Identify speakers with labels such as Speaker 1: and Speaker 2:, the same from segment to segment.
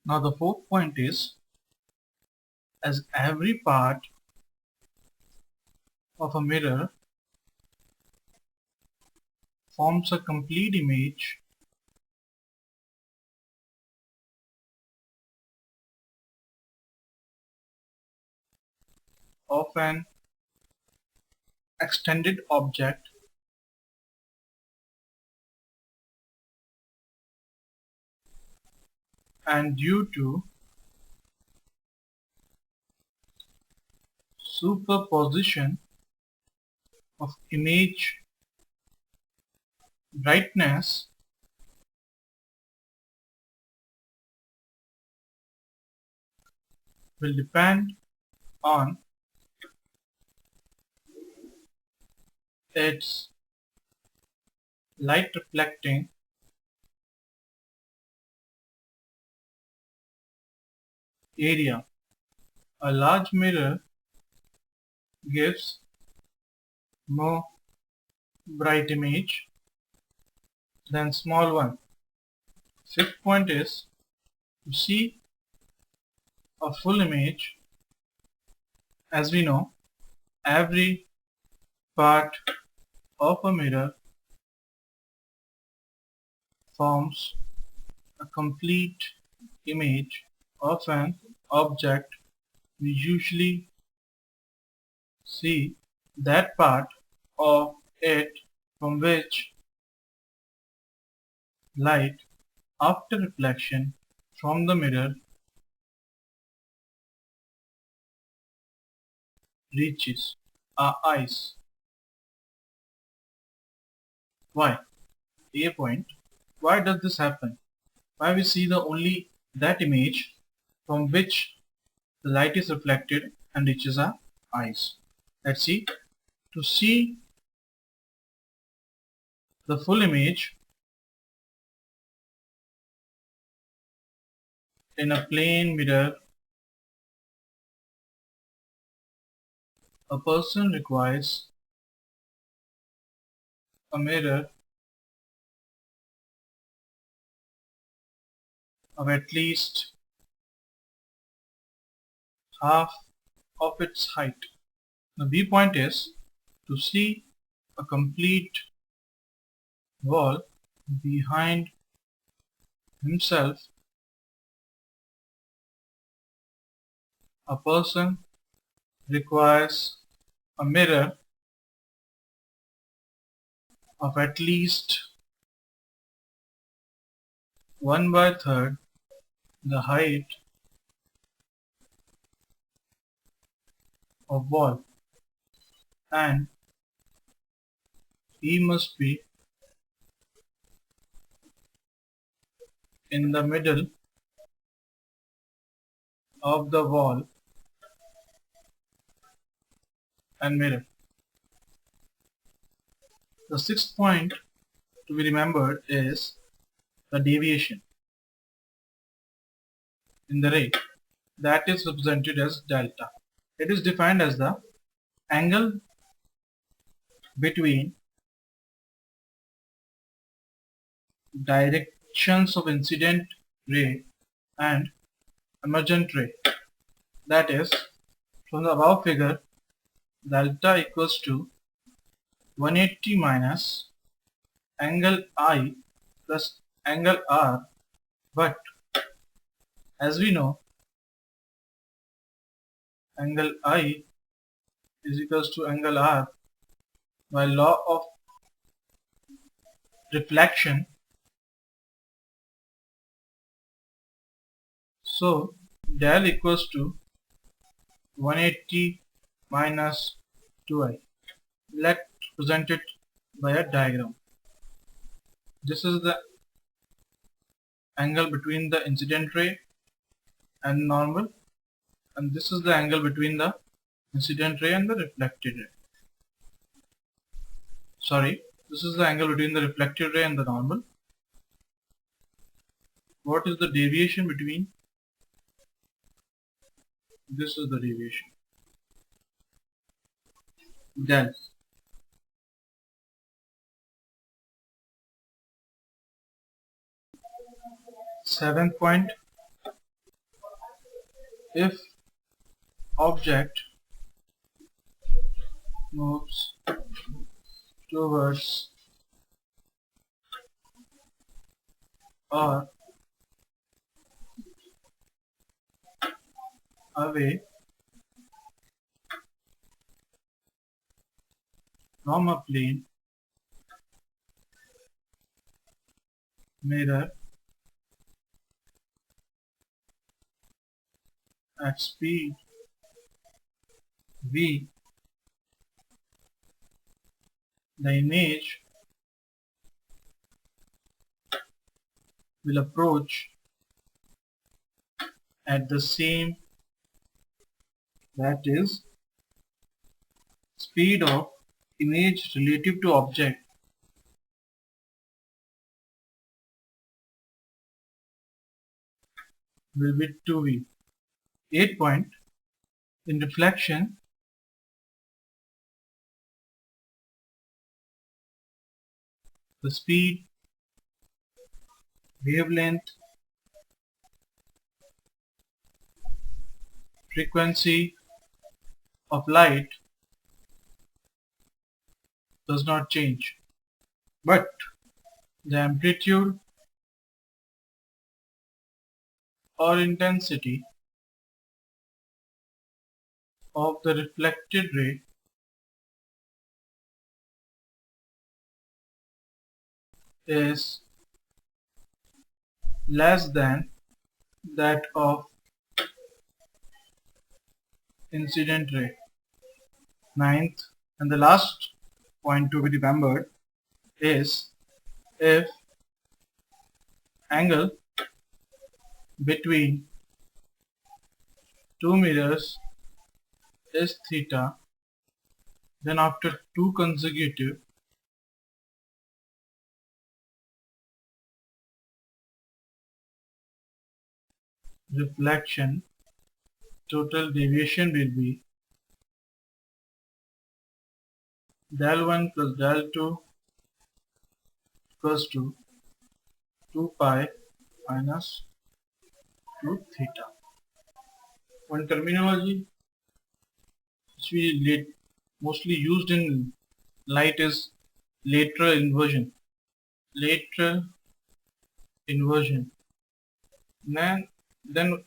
Speaker 1: Now the fourth point is, as every part of a mirror forms a complete image, of an extended object, and due to superposition of image brightness, will depend on its light reflecting area. A large mirror gives more bright image than small one. Fifth point is, to see a full image, as we know, every part of a mirror forms a complete image of an object. We usually see that part of it from which light, after reflection from the mirror, reaches our eyes. Why? A point. Why does this happen? Why we see the only that image from which the light is reflected and reaches our eyes? Let's see. To see the full image in a plane mirror, a person requires a mirror of at least half of its height. The B point is, to see a complete wall behind himself, a person requires a mirror of at least 1/3 the height of wall, and he must be in the middle of the wall and mirror. The sixth point to be remembered is the deviation in the ray, that is represented as delta. It is defined as the angle between directions of incident ray and emergent ray. That is, from the above figure, delta equals to 180 minus angle I plus angle R, but as we know, angle I is equals to angle R by law of reflection. So del equals to 180 minus 2i. Let's present it by a diagram. This is the angle between the incident ray and normal, and this is the angle between the incident ray and the reflected ray. Sorry, this is the angle between the reflected ray and the normal. What is the deviation between? This is the deviation, del. Seventh point, if object moves towards or away from a plane mirror at speed v, the image will approach at the same, that is, speed of image relative to object will be 2v. 8 point. In reflection, the speed, wavelength, frequency of light does not change, but the amplitude or intensity of the reflected ray is less than that of incident ray. Ninth and the last point to be remembered is if angle between two mirrors is theta, then after two consecutive reflection, total deviation will be del 1 plus del 2 equals to 2 pi minus 2 theta. One terminology which we mostly used in light is lateral inversion. Lateral inversion. Then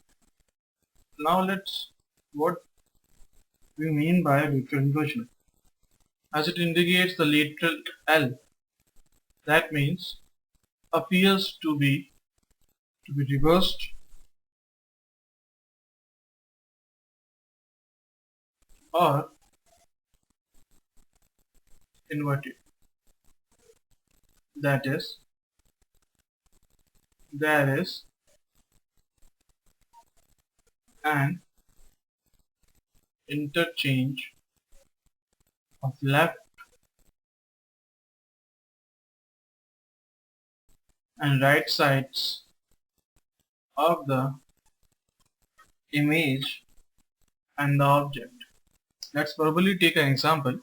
Speaker 1: now let's what we mean by lateral inversion. As it indicates the lateral L, that means appears to be reversed or inverted. That is, there is an interchange of left and right sides of the image and the object. Let's verbally take an example.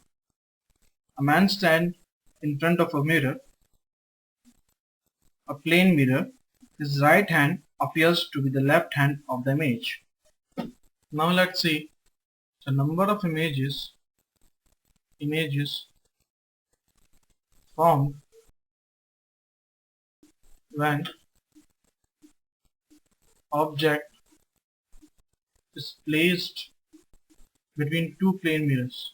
Speaker 1: A man stands in front of a mirror, a plane mirror. His right hand appears to be the left hand of the image. Now let's see the number of images formed when object is placed between two plane mirrors.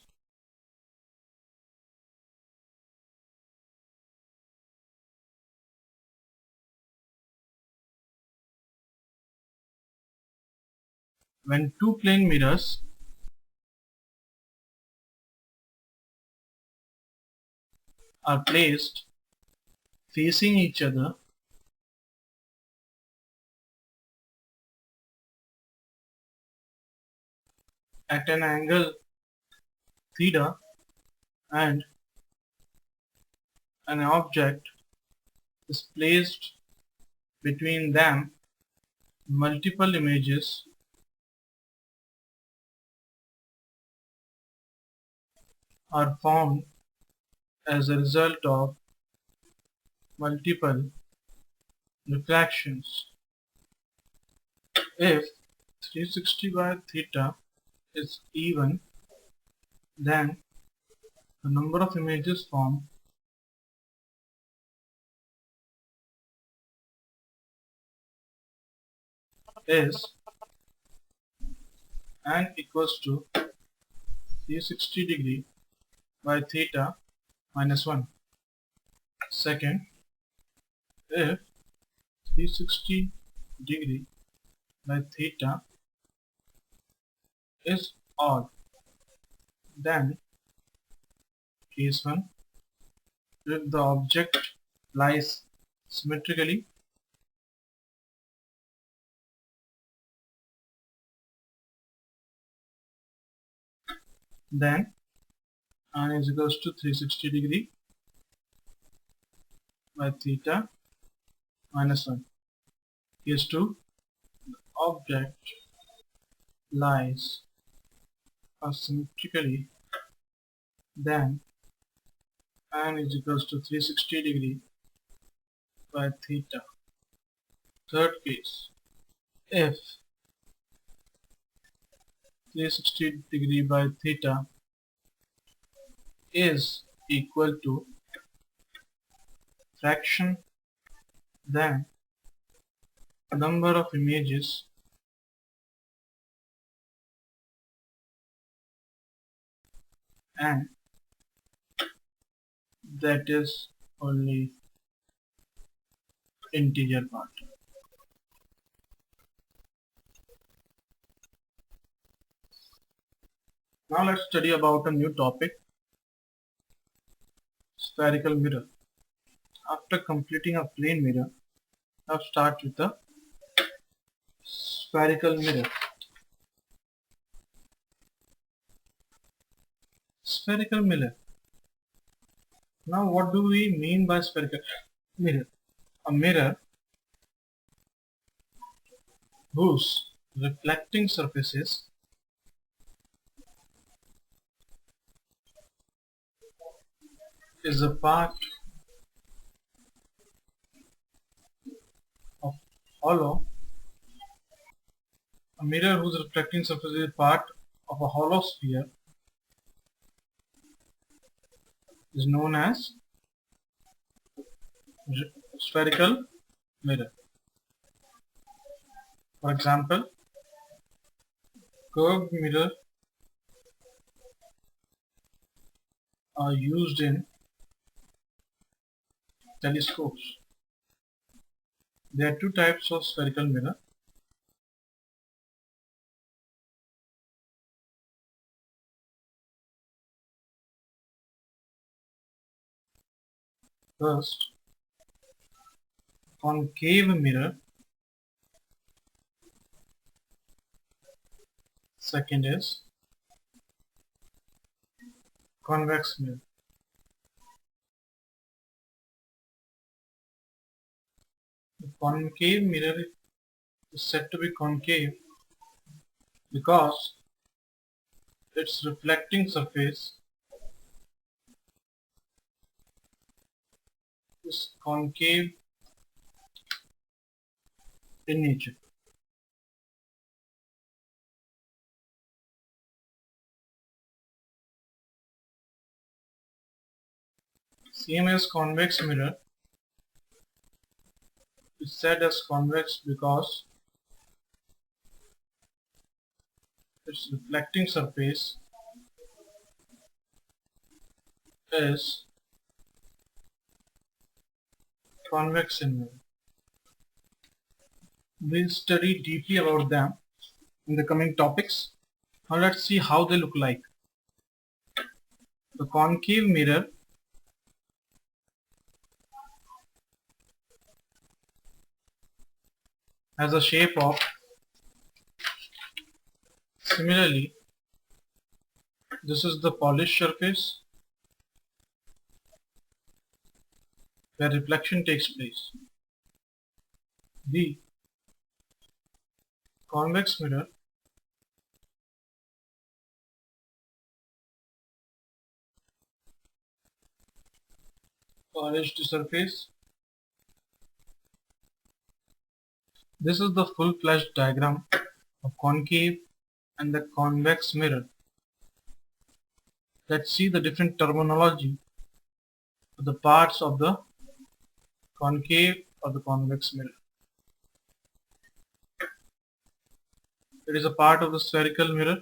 Speaker 1: When two plane mirrors are placed facing each other, at an angle theta, and an object is placed between them, multiple images are formed as a result of multiple refractions. If 360 by theta is even, then the number of images formed is n equals to 360 degree by theta minus 1. Second, if 360 degree by theta is odd, then case 1, if the object lies symmetrically, then n is equals to 360 degree by theta minus 1. Case 2, object lies asymmetrically, then n is equals to 360 degree by theta. Third case, if 360 degree by theta is equal to fraction, then number of images and that is only integer part. Now let's study about a new topic, spherical mirror. After completing a plane mirror, now start with the spherical mirror. Spherical mirror. Now what do we mean by spherical mirror? A mirror whose reflecting surfaces is a part of hollow. A mirror whose reflecting surface is part of a hollow sphere is known as spherical mirror. For example, curved mirrors are used in telescopes. There are two types of spherical mirror. First, concave mirror. Second is convex mirror. The concave mirror is said to be concave because its reflecting surface is concave in nature. Same as convex mirror is said as convex because its reflecting surface is convex in mirror. We'll study deeply about them in the coming topics. Now let's see how they look like. The concave mirror has a shape of, similarly, this is the polished surface where reflection takes place. The convex mirror polished surface. This is the full-fledged diagram a concave and the convex mirror. Let's see the different terminology of the parts of the concave or the convex mirror. It is a part of the spherical mirror.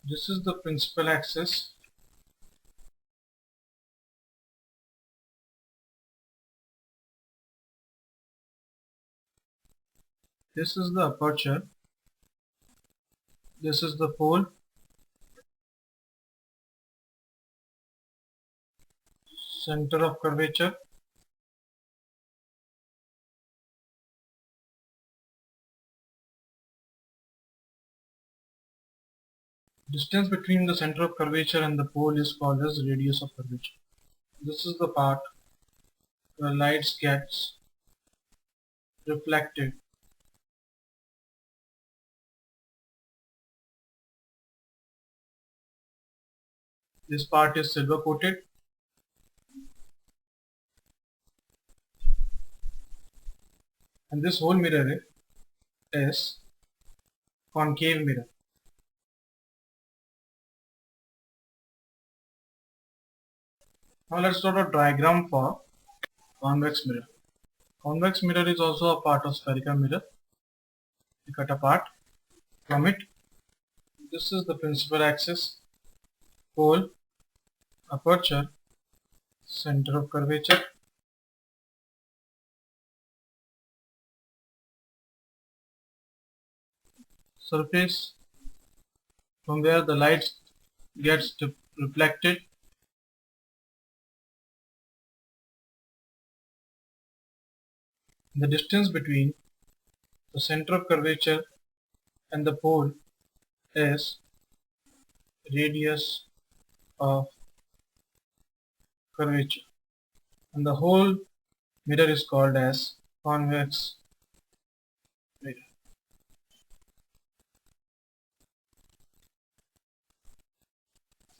Speaker 1: This is the principal axis. This is the aperture. This is the pole. Center of curvature. Distance between the center of curvature and the pole is called as radius of curvature. This is the part where light gets reflected. This part is silver coated. And this whole mirror is concave mirror. Now let's draw a diagram for convex mirror. Convex mirror is also a part of spherical mirror. We cut a part from it. This is the principal axis, pole, aperture, center of curvature, surface from where the light gets reflected, the distance between the center of curvature and the pole is radius of curvature, and the whole mirror is called as convex mirror.